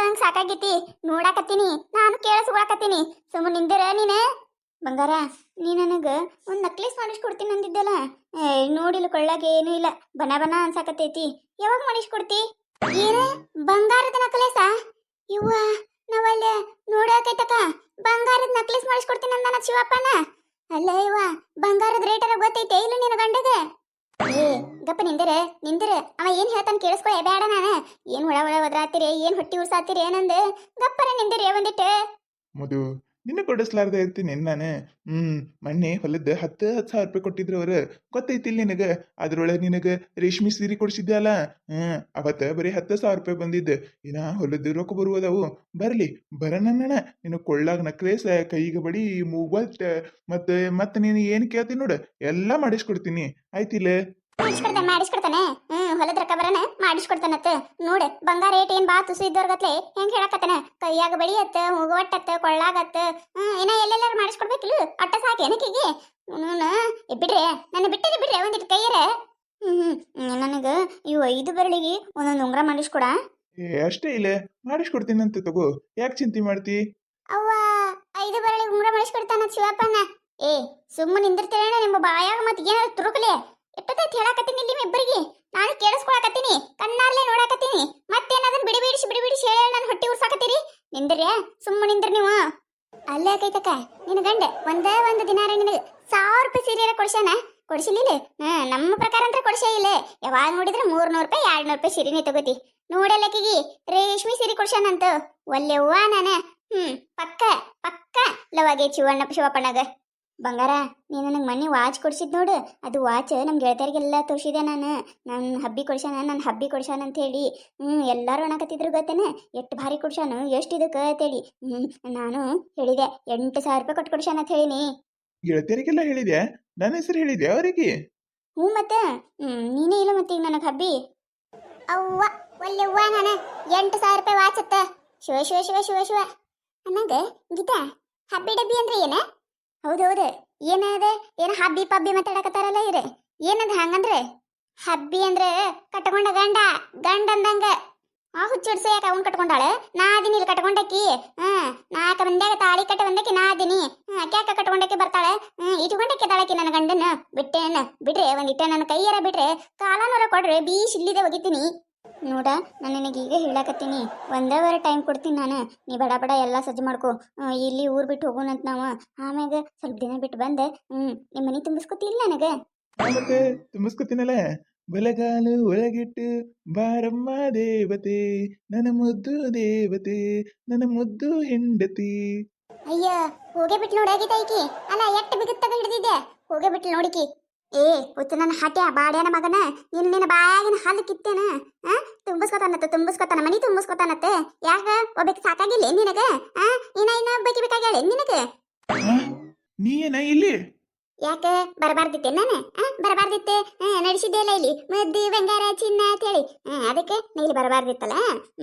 ನಂಗೆ ಸಾಕಾಗೈತಿ. ನೋಡಾಕತ್ತೀನಿ, ನಾನು ಕೇಳಿಸ್ಕೊಳಕತ್ತೀನಿ. ಸುಮ್ಮನೆ ನಿಂದಿರ ನೀನೆ. ಬಂಗಾರ, ನೀ ನನಗೆ ಒಂದು ನಕ್ಲೇಸ್ ಮಾಡಿಸ್ಕೊಡ್ತೀನಿ ಅಂದಿದ್ದಲ್ಲ. ನೋಡಿಲ್ಲ ಕೊಳ್ಳಾಗೆ ಏನೂ ಇಲ್ಲ, ಬನ ಬನ ಅನ್ಸಾಕತ್ತೈತಿ. ಯಾವಾಗ ಮಾಡಿಸ್ಕೊಡ್ತಿ? ಏನ ಬಂಗಾರದ ನಕ್ಲೇಸಾ? ಇವ್ವ, ನಾವಲ್ಲಿ ನೋಡಾಕೈತಕ್ಕ ಬಂಗಾರದ ನಕ್ಲೇಸ್ ಮಾಡಿಸ್ಕೊಡ್ತೀನಿ ಅಂದಾನ ಶಿವಪ್ಪನ. ಅಲ್ಲ ಇವ್ವ, ಬಂಗಾರದ ರೇಟರ ಗೊತ್ತೈತೆ ಇಲ್ಲ ನಿನ್ನ ಗಂಡಗೆ? ಏ ಗಪ್ಪ ನಿಂದಿರ ನಿಂದಿರ, ಅವ ಏನ್ ಹೇಳ್ತಾನೆ ಕೇಳಿಸ್ಕೊಳೆ ಬೇಡ. ನಾನು ಏನ್ ಒಳ ಒಳ ಒದ್ರಾತಿರಿ, ಏನ್ ಹೊಟ್ಟಿ ಉರ್ಸಾತಿರಿ ಏನಂದ ಗಪ್ಪರ ನಿಂದಿರಿ ಒಂದಿಟ್ಟು. ಮದು ನಿನ್ನ ಕೊಡಿಸ್ಲಾರ್ದ ಇರ್ತೀನಿ ನಾನು. ಮೊನ್ನೆ ಹೊಲದ 10,000 ರೂಪಾಯಿ ಕೊಟ್ಟಿದ್ರು ಅವ್ರು, ಗೊತ್ತೈತಿಲ್ಲ ನಿನಗೆ? ಅದ್ರೊಳಗೆ ನಿನಗೆ ರೇಷ್ಮೆ ಸೀರೆ ಕೊಡಿಸಿದ್ದೆ ಅಲ್ಲ. ಅವತ್ತ ಬರೀ 10,000 ರೂಪಾಯಿ ಬಂದಿದ್ದೆ. ಇನ್ನ ಹೊಲದ ರೊಕ್ಕ ಬರುವುದವು ಬರ್ಲಿ ಬರನಣ್ಣ. ನಿನ್ನ ಕೊಳ್ಳಾಗ ನಕ್ಲೇಸ್, ಕೈಗೆ ಬಡಿ, ಮೂವತ್, ಮತ್ತೆ ನೀನು ಏನು ಕೇಳ್ತೀನಿ ನೋಡು, ಎಲ್ಲ ಮಾಡಿಸ್ಕೊಡ್ತೀನಿ ಆಯ್ತಿಲ್ಲ? ಮಾಡಿಸ್ಕೊಡ್ತಾನೆ. ಹೊಲದ ರೊಕ್ಕ ಬರನ ಮಾಡಿಸ್ಕೊಡ್ತಾನತ್ತ. ನೋಡ ಬಂಗಾರ ರೇಟ್ ಏನ್ ಬಾ ತುಸು ಇದ್ದವ್ರಗತ್ಲೆ ಹೆಂಗ್ ಹೇಳಕತ್ತಾನ. ಕೈಯಾಗ ಬಡಿಯತ್ತ, ಮೂಗವಟ್ಟತ್ತ, ಕೊಳ್ಳಾಗತ್ತ. ಏನ ಎಲ್ಲೆಲ್ಲಾರು ಮಾಡಿಸ್ಕೊಡ್ಬೇಕಿಲ್ಲ, ಅಟ್ಟ ಸಾಕು ಏನಕ್ಕಿಗೆ. ಬಿಡ್ರಿ, ನನ್ನ ಬಿಡ್ರಿ ಒಂದಿಟ್ಟು ಕೈಯರ. ನನಗ ಇವು 5 ಬೆರಳಿಗೆ ಒಂದೊಂದು ಉಂಗ್ರ ಮಾಡಿಸ್ಕೊಡ. ಅಷ್ಟೇ ಇಲ್ಲ, ಮಾಡಿಸ್ಕೊಡ್ತೀನಿ ಅಂತ ತಗೋ, ಯಾಕೆ ಚಿಂತೆ ಮಾಡ್ತಿ? ಅವ್ವ, 5 ಬೆರಳಿಗೆ ಉಂಗ್ರ ಮಾಡಿಸ್ಕೊಡ್ತಾನ ಶಿವಪ್ಪನ. ಏ ಸುಮ್ಮನೆ ನಿಂದಿರ್ತೇಳ ನಿಮ್ಮ ಬಾಯಾಗ ಮತ್ತೆ ಏನಾದ್ರು ತುರುಕಲಿ. ಎಷ್ಟೊತ್ತೈತಿ ಹೇಳಾಕತ್ತೀನಿ ಇಲ್ಲಿ ಇಬ್ಬರಿಗೆ. ನಾನು ಕೇಳಿಸ್ಕೊಳಕತ್ತೀನಿ, ಕಣ್ಣಾರ್ಲೆ ನೋಡಾಕತ್ತೀನಿ. ಮತ್ತೇನಾದನ್ ಬಿಡಿಬಿಡಿಸಿ ಹೇಳಿ ನಾನು ಹೊಟ್ಟಿ ಉರ್ಸಾಕತ್ತೀರಿ. ನಿಂದ್ರ್ಯಾ, ಸುಮ್ಮನೆ ನಿಂದ್ರಿ ನೀವು. ಅಲ್ಲೇ ಕೈತಕ್ಕ ನಿನ್ನ ಗಂಡ ಒಂದು ದಿನಾರ ನಿನಗೆ 1000 ರೂಪಾಯಿ ಸೀರೆ ಕೊಡಿಸಿಲ್ಲ? ನಮ್ಮ ಪ್ರಕಾರ ಅಂತ ಕೊಡಿಸೇ ಇಲ್ಲ. ಯಾವಾಗ ನೋಡಿದ್ರೆ 300 ರೂಪಾಯಿ 200 ರೂಪಾಯಿ ಸೀರೆನೇ ತಗೋತಿ. ನೋಡಲ್ಲಕ್ಕಿಗಿ ರೇಷ್ಮೆ ಸೀರೆ ಕೊಡ್ಸಾನಂತ. ಒಲ್ಲೆವ್ವ ನಾನು. ಪಕ್ಕ ಪಕ್ಕ ಲವಾಗೆ ಶಿವಪ್ಪಣ್ಣಗ. ಬಂಗಾರ, ನೀನು ನನಗೆ ಮೊನ್ನೆ ವಾಚ್ ಕೊಡ್ಸಿದ್ ನೋಡು, ಅದು ವಾಚ್ ನಮ್ಮ ಗೆಳತಿಯರಿಗೆಲ್ಲ ತೋರಿಸಿದೆ ನಾನು. ನನ್ನ ಹಬ್ಬಿ ಕೊಡ್ಸಾನ ಅಂತ ಹೇಳಿ. ಎಲ್ಲರೂ ಅನ್ನಕತ್ತಿದ್ರು ಗೊತ್ತೇನೆ, ಎಷ್ಟು ಭಾರಿ ಕೊಡ್ಸಾನು, ಎಷ್ಟು ಇದಕ್ಕೆ ಅಂತೇಳಿ. ನಾನು ಹೇಳಿದೆ 8,000 ರೂಪಾಯಿ ಕೊಟ್ಟು ಕೊಡ್ಸಾನ ಅಂತ ಹೇಳಿನಿ. ಗೆಳತಿಯರಿಗೆಲ್ಲ ಹೇಳಿದ್ಯಾ? ನನ್ನ ಹೆಸರು ಹೇಳಿದ್ಯಾ ಅವರಿಗೆ? ಮತ್ತೆ ನೀನೇ ಇಲ್ಲ ಮತ್ತೆ ಈಗ ನನಗೆ ಹಬ್ಬಿ. ಅವ್ವ ಒಲ್ಲೆವ್ವ, ನಾನು 8,000 ರೂಪಾಯಿ ವಾಚ್ ಅತ್ತ. ಶಿವ ಅನ್ನಂಗ ಗೀತಾ, ಹಬ್ಬಿ ಡಬ್ಬಿ ಅಂದ್ರೆ ಏನ? ಹೌದೌದು, ಏನದ ಏನ ಹಬ್ಬಿ ಪಬ್ಬಿ ಮಾತಾಡಕತ್ತಾರಲ್ಲ ಇವ್ರೆ. ಏನದ ಹಂಗಂದ್ರೆ? ಹಬ್ಬಿ ಅಂದ್ರೆ ಕಟ್ಕೊಂಡ ಗಂಡ ಅಂದಂಗ. ಆ ಹುಚ್ಚಿಡ್ಸ ಯಾಕೆ ಅವ್ನು ಕಟ್ಕೊಂಡಾಳೆ? ನಾ ಅದೀನಿ ಇಲ್ಲಿ ಕಟ್ಕೊಂಡಕ್ಕಿ. ನಾಲ್ಕು ಮಂದ್ಯಾಗ ತಾಳಿ ಕಟ್ಟ ಬಂದಕ್ಕೆ ನಾ ಅದೀನಿ. ಕ್ಯಾಕ ಕಟ್ಕೊಂಡಕ್ಕೆ ಬರ್ತಾಳೆ. ಇಟ್ಕೊಂಡಕ್ಕೆ ತಾಳಕಿ ನನ್ನ ಗಂಡನ. ಬಿಡ್ರೆ ಒಂದಿಟ್ಟ ನನ್ನ ಕೈಯಾರ ಬಿಡ್ರೆ, ಕಾಲನೂರ ಕೊಡ್ರೆ ಬೀಶ್ ಇಲ್ಲಿದೆ ಒಗಿತೀನಿ. ನೋಡ, ನಾನು ನಿನಗೀಗ ಹೇಳಾಕತ್ತೀನಿ, 1 ಅವರ್ ಟೈಮ್ ಕೊಡ್ತೀನಿ ನಾನು. ನೀ ಬಡ ಎಲ್ಲ ಸಜ್ಜು ಮಾಡ್ಕೊ. ಇಲ್ಲಿ ಊರು ಬಿಟ್ಟು ಹೋಗೋಣಂತ ನಾವು. ಆಮ್ಯಾಗ ಸ್ವಲ್ಪ ದಿನ ಬಿಟ್ಟು ಬಂದೆ ನಿಮ್ಮ ಮನೆ ತುಂಬಿಸ್ಕೊತಿಲ್ಲ ನನಗೆ? ಮತ್ತೆ ತುಂಬಿಸ್ಕೊತೀನಲ್ಲ. ಬಲಗಾಲು ಒಳಗಿಟ್ಟು ಬಾರಮ್ಮ ದೇವತೆ, ನನ್ನ ಮುದ್ದು ದೇವತೆ, ನನ್ನ ಮುದ್ದು ಹೆಂಡತಿ. ಅಯ್ಯ, ಹೋಗೇ ಬಿಟ್ಟು ನೋಡಾಗಿದ್ದಾಯ್ಕಿ. ಅಲ್ಲ ಎಟ್ಟು ಬಿಗುತ್ತಾಗ ಹಿಡಿದಿದ್ದೆ. ಹೋಗೇ ಬಿಟ್ಟು ನೋಡಿಕಿ. ಏ ಹುಚ್ಚ ನನ್ನ ಹಟ್ಯ ಬಾಡ್ಯಾನ ಮಗನ, ನಿನ್ನ ಬಾಯಾಗಿನ ಹಾಲು ಕಿತ್ತೇನ. ತುಂಬಿಸ್ಕೊತಾನ ಮನಿ ತುಂಬಿಸ್ಕೊತಾನತ್ತೆ. ಯಾಕ ಒಬ್ಬಕ್ಕೆ ಸಾಕಾಗಿಲ್ಲ ನಿನಗ? ಇನ್ನೊಬ್ಬಕ್ಕೆ ಬೇಕಾಗ್ಯಾಳ ನಿನಗ? ನೀ ಏನ ಇಲ್ಲಿ? ಯಾಕೆ ಬರಬಾರ್ದಿತ್ತೆ ನಾನು? ಬರಬಾರ್ದಿತ್ತೆ. ನಡೆಸಿದ್ದೆಲ್ಲ ಇಲ್ಲಿ ಮದ್ದಿ ಬಂಗಾರ ಚಿನ್ನ ಅಂತ ಹೇಳಿ. ಅದಕ್ಕೆ ನಾ ಇಲ್ಲಿ ಬರಬಾರ್ದಿತ್ತಲ್ಲ.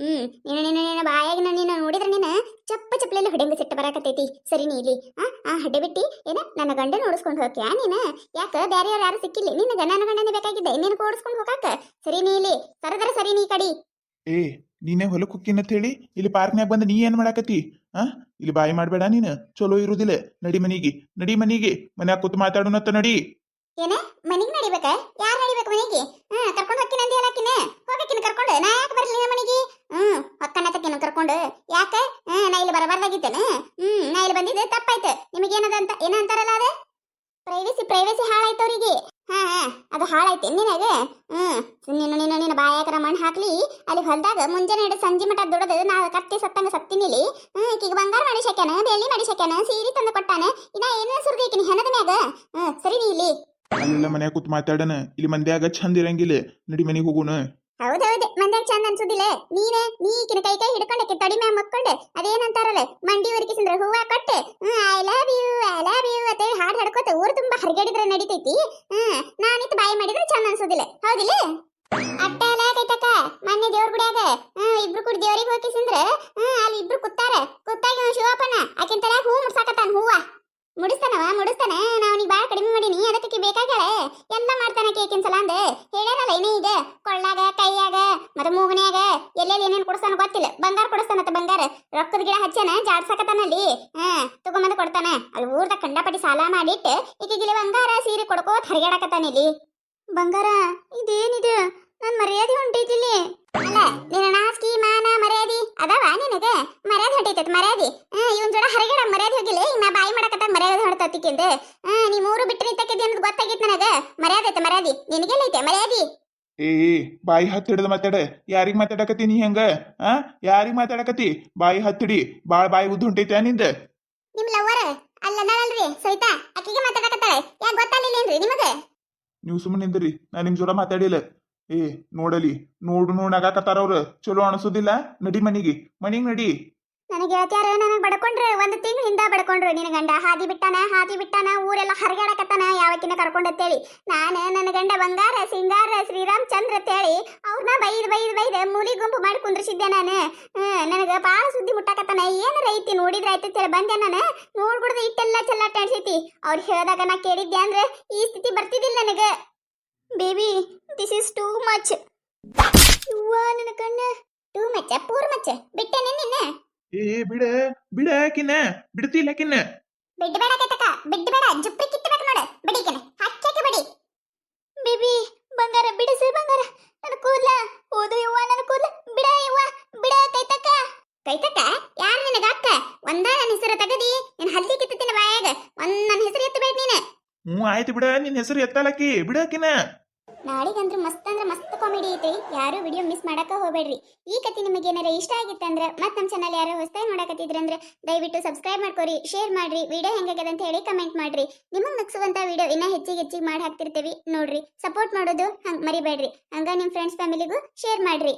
ನೀನು ಬಾಯಾಗಿನ ನೀನು ನೋಡಿದ್ರೆ ನೀನು ಚಪ್ಪಲೆಲ್ಲ ಹೊಡೆಂಗ ಸಿಟ್ಟು ಬರಾಕತ್ತೈತಿ. ಸರಿ ನೀ ಇಲ್ಲಿ ಹಡ್ಡೆ ಬಿಟ್ಟಿ ಏನ ನನ್ನ ಗಂಡ ನೋಡಿಸ್ಕೊಂಡು ಹೋಗ್ಯಾ ನೀನು? ಯಾಕ ಬ್ಯಾರೆಯವ್ರು ಯಾರು ಸಿಕ್ಕಿಲ್ಲ ನಿನಗ? ನನ್ನ ಗಂಡನೇ ಬೇಕಾಗಿದ್ದೆ ನೀನು ಓಡಿಸ್ಕೊಂಡು ಹೋಗಾಕ. ಸರಿ ನೀ ಇಲ್ಲಿ ಸರದರ ಸರಿ ನೀ ಕಡಿ. ಏ ನೀನೇ ಹೊಲಕ್ಕೆ ಹೋಗ್ತೀನಿ ಅಂತ ಹೇಳಿ ಇಲ್ಲಿ ಪಾರ್ಕ್ನ್ಯಾಗ ಬಂದು ನೀ ಏನ್ ಮಾಡಾಕತ್ತಿ? ಇಲ್ಲಿ ಬಾಯಿ ಮಾಡ್ಬೇಡ ನೀನು, ಚಲೋ ಇರುದಿಲ್ಲ. ನಡಿ ಮನಿಗೆ ಮನ್ಯಾಗ ಕೂತು ಮಾತಾಡೋಣತ್ತ. ನಡಿ. ಏನ ಮನಿಗೆ ನಡಿಬೇಕ? ಯಾರು ನಡಿಬೇಕು ಮನಿಗೆ? ಕರ್ಕೊಂಡು ಹೋಗ್ತೀನಿ ಅಂದಿ ಹೇಳಾಕಿನ. ಹೋಗಕಿನ ಕರ್ಕೊಂಡು ನಾ ಯಾಕೆ ಬರ್ಲಿ ಮನಿಗೆ? ಹೊಕ್ಕನತಕಿನ ಕರ್ಕೊಂಡು ಯಾಕ? ನಾ ಇಲ್ಲಿ ಬರಬಾರ್ದಾಗಿತ್ತೇನೆ. ನಾ ಇಲ್ಲಿ ಬಂದಿದ್ದೆ ತಪ್ಪಾಯ್ತು. ನಿಮಗೇನದಂತ ಏನ ಅಂತಾರಲ್ಲ ಅದೇ ಪ್ರೈವೇಸಿ ಹಾಳಾಯ್ತು ಅವ್ರಿಗೆ. ಅದು ಹಾಳಾಯ್ತು ನಿನಗೆ. ನಿನ್ನ ಬಾಯಾಕರ ಮಣ್ಣು ಹಾಕ್ಲಿ. ಅಲ್ಲಿ ಹೊಲ್ದಾಗ ಮುಂಜಾನೆ ಹಿಡಿದು ಸಂಜೆ ಮಠ ದುಡದು ನಾ ಕತ್ತಿ ಸತ್ತಂಗ ಸತ್ತಿನಿಲಿ. ಈಗೀಗ ಬಂಗಾರ ಮಾಡಿ ಶಾಕ್ಯಾನ, ಬೆಳ್ಳಿ ಮಾಡಿ ಶಾಕ್ಯಾನ, ಸೀರೆ ತಂದು ಕೊಟ್ಟಾನ. ಇನ್ನ ಏನೇನು ಸುರಿದೀಕಿನಿ ಹೆಣದ ಮ್ಯಾಗ. ಸರಿ ನೀ ಇಲ್ಲಿ ಅಲ್ಲೆಲ್ಲ ಮನ್ಯಾಗ ಕೂತ್ ಮಾತಾಡೋಣ. ಇಲ್ಲಿ ಮಂದ್ಯಾಗ ಚಂದ ಇರಂಗಿಲ್ಲ. ನಡಿ ಮನೆಗೆ ಹೋಗೋಣ. ಹೌದೌದು, ಮಂದ್ಯಾಗ ಚಂದ ಅನ್ಸುದಿಲ್ಲ. ನೀಕಿನ ಕೈ ಹಿಡ್ಕೊಂಡಕ್ಕೆ ತಡಿ ಮ್ಯಾಗ ಮಕ್ಕೊಂಡು ಅದೇನಂತಾರಲ್ಲ ಮಂಡಿವರೆಗೆ ಸಿಂದ್ರ ಹೂವ ಕೊಟ್ಟು ಐ ಲವ್ ಯು ಅಂತೇಳಿ ಹಾಡು ಹಾಡ್ಕೋತ ಊರು ತುಂಬಾ ಹರಿಗಾಡಿದ್ರೆ ನಡಿತೈತಿ. ನಾನಿತ್ತು ಬಾಯಿ ಮಾಡಿದ್ರೆ ಚಂದ ಅನ್ಸುದಿಲ್ಲ. ಹೌದಿಲ್ಲ? ಅಟ್ಟ ಅಲ್ಲ ಕೈತಕ್ಕ, ಮೊನ್ನೆ ದೇವ್ರ ಗುಡಿಯಾಗ ಇಬ್ರು ಕೂಡ ದೇವ್ರಿಗೆ ಹೋಗಿ ಸಿಂದ್ರ ಅಲ್ಲಿ ಇಬ್ರು ಕೂತಾಗ ಶಿವಪ್ಪನ ಆಕಿನ ತಲೆ ಹೂ ಮುಡ್ಸಾಕತ್ತಾನ. ಹೂವ ಮುಡಿಸ್ತಾನ ನಾ ಅವನಿಗೆ ಬಾಳ ಕಡಿಮೆ ಮಾಡೀನಿ ಅದಕ್ಕೆ ಬೇಕಾಗ್ಯಾಳೆ ಎಲ್ಲ ಮಾಡ್ತಾನ ಕೇಕಿನ ಸಲ ಅಂದೆ ಹೇಳ್ಯಾರಲ್ಲ ಏನೇ ಈಗ ಕೊಳ್ಳಾಗ ಕೈಯಾಗ ಮತ್ತೆ ಮೂಗನ್ಯಾಗ ಎಲ್ಲೆಲ್ಲಿ ಏನೇನು ಕೊಡಿಸ್ತಾನ ಗೊತ್ತಿಲ್ಲ ಬಂಗಾರ ಕೊಡಿಸ್ತಾನತ್ತ ಬಂಗಾರ ರೊಕ್ಕದ ಗಿಡ ಹಚ್ಚನ ಜಾಡ್ಸಾಕತ್ತಾನಲ್ಲಿ ತಗೊಂಬಂದು ಕೊಡ್ತಾನ ಅಲ್ಲಿ ಊರ್ದ ಕಂಡಪಟ್ಟಿ ಸಾಲ ಮಾಡಿಟ್ಟು ಈಗಿಲಿ ಬಂಗಾರ ಸೀರೆ ಕೊಡ್ಕೋತ ಹರಿಗಾಡಕತ್ತಾನಿಲ್ಲಿ ಬಂಗಾರ ಇದೇನಿದು ನನ್ ಮರ್ಯಾದೆ ಹೊಂಟೈತಿಲ್ಲಿ ಅಲ್ಲ ನಿನ್ನ ನಾಚಿಕೆ ಮಾನ ಮರ್ಯಾದಿ ಅದಾವ ನಿನಗೆ ಮರ್ಯಾದೆ ಹೊಂಟೈತೈತಿ ಮರ್ಯಾದಿ ಇವನ್ ಜೋಡ ಹರಿಗಡ ಮರ್ಯಾದೆ ಹೋಗಿಲ್ಲ ಈಗ ನಾ ಬಾಯಿ ಮಾಡಕತ್ತ ಮರ್ಯಾದೆ ಹೊಡ್ತತಿಕ್ಕಿಂದ ನೀ ಮೂರು ಬಿಟ್ಟು ನಿಂತಕ್ಕಿದ್ದಿ ಅನ್ನೋದು ಗೊತ್ತಾಗಿತ್ತು ನನಗ ಮರ್ಯಾದೆ ಐತೆ ಮರ್ಯಾದಿ ನಿನಗೆಲ್ಲೈತೆ ಮರ್ಯಾದಿ ಏ ಬಾಯಿ ಹತ್ತಿಡದ ಮಾತಾಡ ಯಾರಿಗ್ ಮಾತಾಡಕತ್ತಿ ನೀ ಹೆಂಗ ಯಾರಿಗ್ ಮಾತಾಡಕತ್ತಿ ಬಾಯಿ ಹತ್ತಿಡಿ ಬಾಳ ಬಾಯಿ ಉದ್ದ ಹೊಂಟೈತೆ ನಿಂದ ನಿಮ್ ಲವ್ವರ ಅಲ್ಲ ನಳಲ್ರಿ ಸೈತಾ ಅಕ್ಕಿಗೆ ಮಾತಾಡಕತ್ತಾಳೆ ಯಾಕೆ ಗೊತ್ತಾಗ್ಲಿಲ್ಲೇನ್ರಿ ನಿಮಗೆ ನೀವು ಸುಮ್ಮನೆ ನಿಂದ್ರಿ ನಾ ನಿಮ್ ಜೋರ ಮಾತಾಡಿಲ್ಲ ಏ ನೋಡಲಿ ನೋಡಾಕತ್ತಾರ ಅವ್ರು ಚಲೋ ಅನಿಸೋದಿಲ್ಲ ನಡಿ ಮನಿಗ್ ನಡಿ ನನಗೆ ಗೆಳತಿಯಾರ ನನಗೆ ಬಡ್ಕೊಂಡ್ರೆ ಒಂದು ತಿಂಗಳಿಂದ ಬಡ್ಕೊಂಡ್ರು ನಿನ್ನ ಗಂಡ ಹಾದಿ ಬಿಟ್ಟಾನ ಊರೆಲ್ಲ ಹರಿಗಾಡಕತ್ತಾನ ಯಾವಕ್ಕಿನ ಕರ್ಕೊಂಡತ್ತೇಳಿ ನಾನು ನನ್ನ ಗಂಡ ಬಂಗಾರ ಸಿಂಗಾರ ಶ್ರೀರಾಮ್ ಚಂದ್ರ ಅಂತೇಳಿ ಅವ್ರನ್ನ ಬೈದ್ ಮೂಲಿ ಗುಂಪು ಮಾಡಿ ಕುಂದ್ರಿಸಿದ್ದೆ ನಾನು ನನಗೆ ಭಾಳ ಸುದ್ದಿ ಮುಟ್ಟಾಕತ್ತಾನ ಏನಾರ ಐತಿ ನೋಡಿದ್ರೆ ಆಯ್ತಂತೇಳಿ ಬಂದೆ ನಾನು ನೋಡ್ಬಿಡ್ದು ಇಟ್ಟೆಲ್ಲ ಚೆಲ್ಲಾಟ ಅನ್ಸೈತಿ ಅವ್ರು ಹೇಳಿದಾಗ ನಾ ಕೇಳಿದ್ದೆ ಅಂದ್ರೆ ಈ ಸ್ಥಿತಿ ಬರ್ತಿದ್ದಿಲ್ಲ ನನಗೆ baby this is too much ನನ್ನ ಕಣ್ಣ ಟೂ ಮಚ್ ಪೂರ್ ಮಚ್ ಬಿಟ್ಟೆನೆ ನಿನ್ನ ಏ ಬಿಡ ಆಕಿನ ಬಿಡ್ತಿಲ್ಲ ಆಕಿನ ಬಿಡ್ಬೇಡ ಕಟಕ ಬಿಡ್ಬೇಡ ಜುಪ್ಪಿ ಕಿತ್ತಬೇಕು ನೋಡು ಬಿಡಿಕನೆ ಹಚ್ಚಕ್ಕೆ ಬಿಡಿ ಬೇಬಿ ಬಂಗಾರ ಬಿಡಿಸಿ ಬಂಗಾರ ನನ್ನ ಕೂದಲ ಓದು ಯವ್ವ ನನ್ನ ಕೂದಲ ಬಿಡ ಯವ್ವ ಬಿಡ ಕೈತಕ್ಕ ಯಾರು ನಿನಗ ಅಕ್ಕ ಒಂದ ನನ್ನ ಹೆಸರು ತಗದಿ ನಿನ್ನ ಹಲ್ದಿ ಕಿತ್ತತಿನ ಬಾಯಾಗ ನನ್ನ ಹೆಸರು ಎತ್ತಬೇಡ ನೀನು ಆಯ್ತು ಬಿಡ ನಿನ್ ಹೆಸರು ಎತ್ತಲಕ್ಕಿ ಬಿಡಾಕಿನ ನಾಳೆಗಂದ್ರೆ ಮಸ್ತ್ ಕಾಮಿಡಿ ಐತಿ ಯಾರು ವಿಡಿಯೋ ಮಿಸ್ ಮಾಡಕ ಹೋಗ್ಬೇಡ್ರಿ ಈ ಕತೆ ನಿಮಗೆ ಏನಾರ ಇಷ್ಟ ಆಗಿತ್ತಂದ್ರೆ ಮತ್ತೆ ನಮ್ಮ ಚಾನಲ್ ಯಾರು ಹೊಸದಾಗಿ ನೋಡಕತ್ತಿದ್ರಂದ್ರೆ ದಯವಿಟ್ಟು ಸಬ್ಸ್ಕ್ರೈಬ್ ಮಾಡ್ಕೊರಿ ಶೇರ್ ಮಾಡ್ರಿ ವಿಡಿಯೋ ಹೆಂಗಾಗ್ಯದ ಅಂತ ಹೇಳಿ ಕಮೆಂಟ್ ಮಾಡ್ರಿ ನಿಮಗೆ ನಕ್ಸುವಂತ ವಿಡಿಯೋ ಇನ್ನ ಹೆಚ್ಚಿಗೆ ಮಾಡಿ ಹಾಕ್ತಿರ್ತೀವಿ ನೋಡ್ರಿ ಸಪೋರ್ಟ್ ಮಾಡೋದು ಹಂಗೆ ಮರಿಬೇಡ್ರಿ ಹಂಗ ನಿಮ್ಮ ಫ್ರೆಂಡ್ಸ್ ಫ್ಯಾಮಿಲಿಗೂ ಶೇರ್ ಮಾಡ್ರಿ